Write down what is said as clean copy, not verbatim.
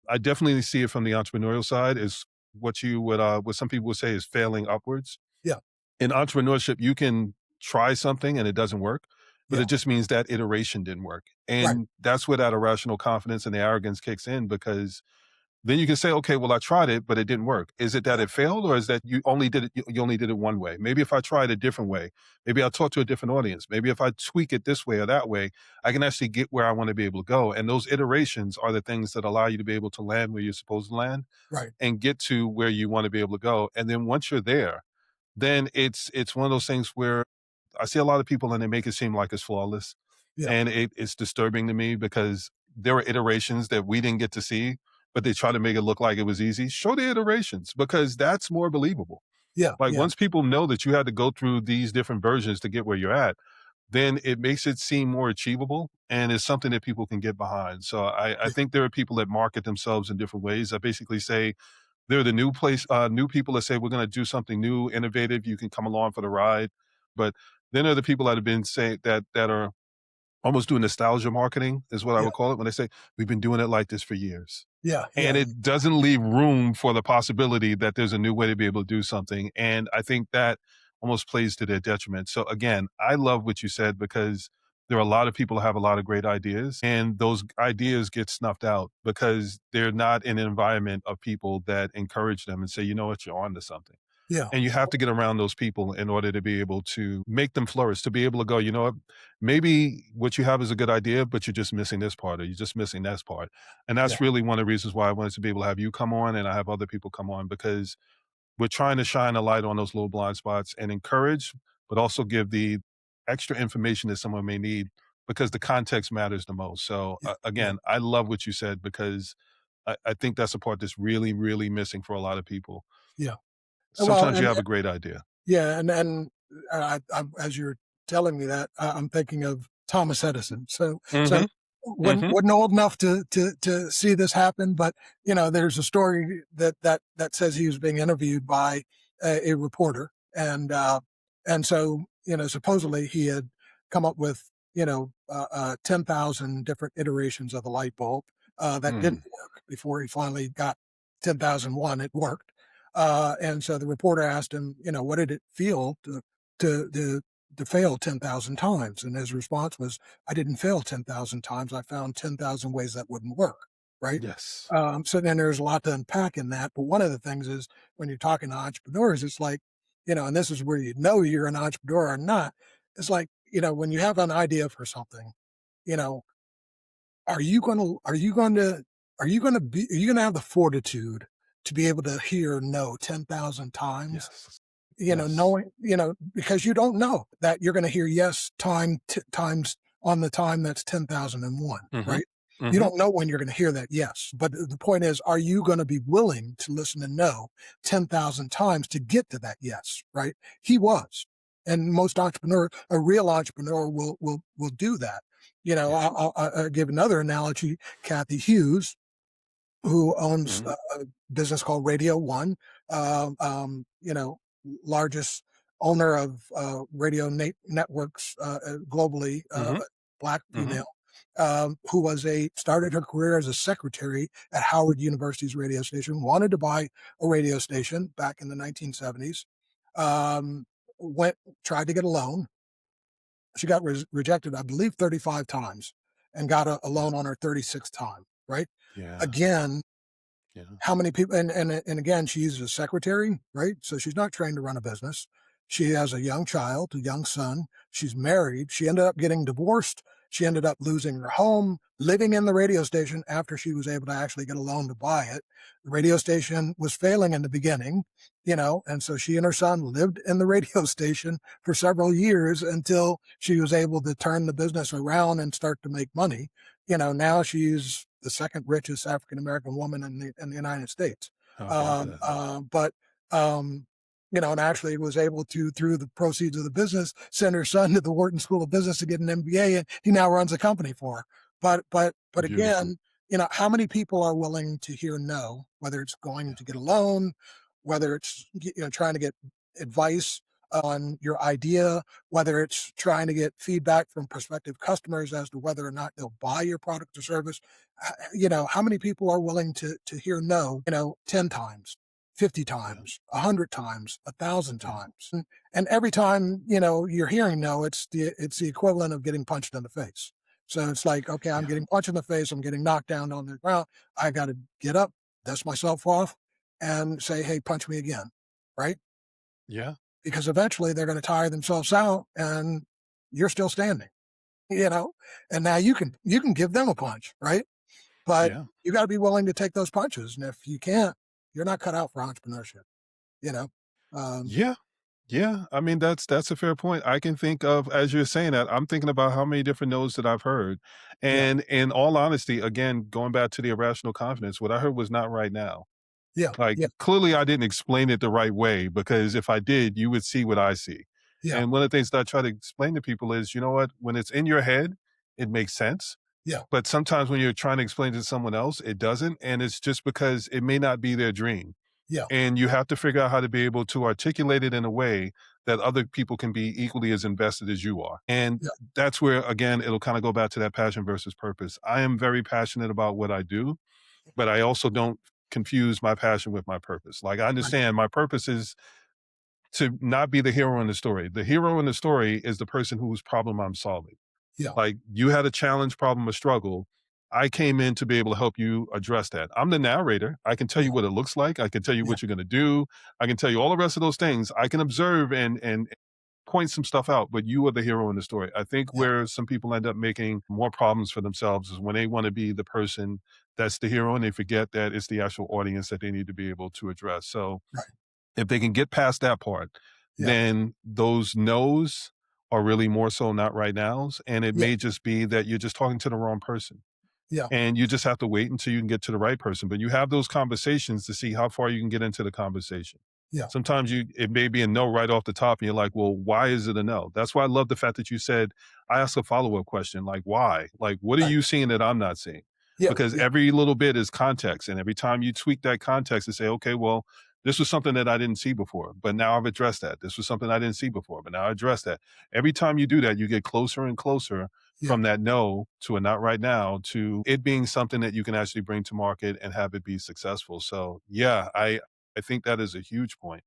I definitely see it from the entrepreneurial side is what some people would say is failing upwards. Yeah, In entrepreneurship, you can try something and it doesn't work, but yeah, it just means that iteration didn't work. right, And that's where that irrational confidence and the arrogance kicks in because then you can say, okay, well, I tried it, but it didn't work. Is it that yeah, it failed or is that you only did it one way? Maybe if I tried a different way, maybe I'll talk to a different audience. Maybe if I tweak it this way or that way, I can actually get where I want to be able to go. And those iterations are the things that allow you to be able to land where you're supposed to land right, and get to where you want to be able to go. And then once you're there, then it's one of those things where I see a lot of people and they make it seem like it's flawless. yeah, And it's disturbing to me because there were iterations that we didn't get to see, but they try to make it look like it was easy. Show the iterations because that's more believable. yeah, Like yeah, once people know that you had to go through these different versions to get where you're at, then it makes it seem more achievable and it's something that people can get behind. So I yeah, think there are people that market themselves in different ways. I basically say they're the new people that say we're going to do something new, innovative. You can come along for the ride. But then there are the people that have been saying that are almost doing nostalgia marketing is what I yeah, would call it when they say we've been doing it like this for years. yeah, And yeah, it doesn't leave room for the possibility that there's a new way to be able to do something. And I think that almost plays to their detriment. So again, I love what you said because there are a lot of people who have a lot of great ideas and those ideas get snuffed out because they're not in an environment of people that encourage them and say, you know what, you're on to something. yeah, And you have to get around those people in order to be able to make them flourish, to be able to go, you know what, maybe what you have is a good idea, but you're just missing this part or you're just missing this part. And yeah, that's really one of the reasons why I wanted to be able to have you come on and I have other people come on because we're trying to shine a light on those little blind spots and encourage, but also give the extra information that someone may need because the context matters the most. So yeah, yeah, again, I love what you said because I think that's a part that's really, really missing for a lot of people. yeah. Well, Sometimes you have a great idea. yeah, and as you're telling me that, I'm thinking of Thomas Edison. So Mhm, mhm, wasn't old enough to see this happen, but there's a story that says he was being interviewed by a reporter, and so supposedly he had come up with 10,000 different iterations of the light bulb that didn't mm, work before he finally got 10,001. It worked. And so the reporter asked him, what did it feel to to to fail 10,000 times? And his response was, I didn't fail 10,000 times. I found 10,000 ways that wouldn't work. Right. yes. So then there's a lot to unpack in that. But one of the things is when you're talking to entrepreneurs, it's like, and this is where you know you're an entrepreneur or not. It's like, when you have an idea for something, you know, are you going to, are you going to, are you going to have the fortitude to be able to hear no 10,000 times? Yes. Yes. Knowing, because you don't know that you're going to hear yes times on the time that's 10,001, Mhm, right? You mhm, don't know when you're going to hear that yes. But the point is, are you going to be willing to listen to no 10,000 times to get to that yes, right? He was. And most a real entrepreneur will do that. yeah, I'll give another analogy. Kathy Hughes, who owns mhm, a business called Radio One, largest owner of networks globally, mhm, black mhm, female, who started her career as a secretary at Howard University's radio station, wanted to buy a radio station back in the 1970s, um, went tried to get a loan. She got rejected, I believe, 35 times, and got a yeah, loan on her 36th time. Right yeah, again, yeah, how many people and again, she's a secretary, right? So she's not trained to run a business. She has a young child, a young son. She's married. She ended up getting divorced. She ended up losing her home, living in the radio station after she was able to actually get a loan to buy it. The radio station was failing in the beginning, and so she and her son lived in the radio station for several years until she was able to turn the business around and start to make money. Now she's the second richest African American woman in the United States. how about Um, that? uh, but um, and actually was able to, through the proceeds of the business, send her son to the Wharton School of Business to get an MBA, and he now runs a company for her. But Beautiful. again, how many people are willing to hear no, whether it's going Yeah, to get a loan, whether it's trying to get advice on your idea, whether it's trying to get feedback from prospective customers as to whether or not they'll buy your product or service. How many people are willing to hear no, 10 times, 50 Yeah. times, 100 times, 1,000 Yeah. times. And every time, you're hearing no, it's the equivalent of getting punched in the face. So it's like, okay, I'm Yeah. getting punched in the face, I'm getting knocked down on the ground. I got to get up, dust myself off, and say, hey, punch me again. Right? Yeah. Because eventually they're going to tire themselves out and you're still standing, you know, and now you can give them a punch, right? But Yeah. you got to be willing to take those punches. And if you can't, you're not cut out for entrepreneurship, you know? Um, Yeah. Yeah, I mean, that's a fair point. I can think of as you're saying that, I'm thinking about how many different no's that I've heard. yeah, And in all honesty, again, going back to the irrational confidence, what I heard was not right now. yeah, Like, yeah, clearly I didn't explain it the right way because if I did, you would see what I see. yeah, And one of the things that I try to explain to people is, you know what, when it's in your head, it makes sense. yeah, But sometimes when you're trying to explain it to someone else, it doesn't. And it's just because it may not be their dream. yeah, And you have to figure out how to be able to articulate it in a way that other people can be equally as invested as you are. And yeah, that's where, again, it'll kind of go back to that passion versus purpose. I am very passionate about what I do, but I also don't confuse my passion with my purpose. Like, I right, understand my purpose is to not be the hero in the story. The hero in the story is the person whose problem I'm solving. yeah, Like, you had a challenge, problem, or struggle. I came in to be able to help you address that. I'm the narrator. I can tell yeah, you what it looks like. I can tell you yeah, what you're going to do. I can tell you all the rest of those things. I can observe and point some stuff out, but you are the hero in the story. I think yeah, where some people end up making more problems for themselves is when they want to be the person that's the hero and they forget that it's the actual audience that they need to be able to address. So right, if they can get past that part, yeah, then those no's are really more so not right nows. And it yeah, may just be that you're just talking to the wrong person. yeah, And you just have to wait until you can get to the right person. But you have those conversations to see how far you can get into the conversation. yeah, Sometimes it may be a no right off the top, and you're like, well, why is it a no? That's why I love the fact that you said, I asked a follow-up question, like, why? Like, what are right, you seeing that I'm not seeing? yeah, Because yeah, every little bit is context. And every time you tweak that context and say, okay, well, this was something that I didn't see before, but now I've addressed that. This was something I didn't see before, but now I addressed that. Every time you do that, you get closer and closer yeah, from that no to a not right now to it being something that you can actually bring to market and have it be successful. So yeah, I think that is a huge point.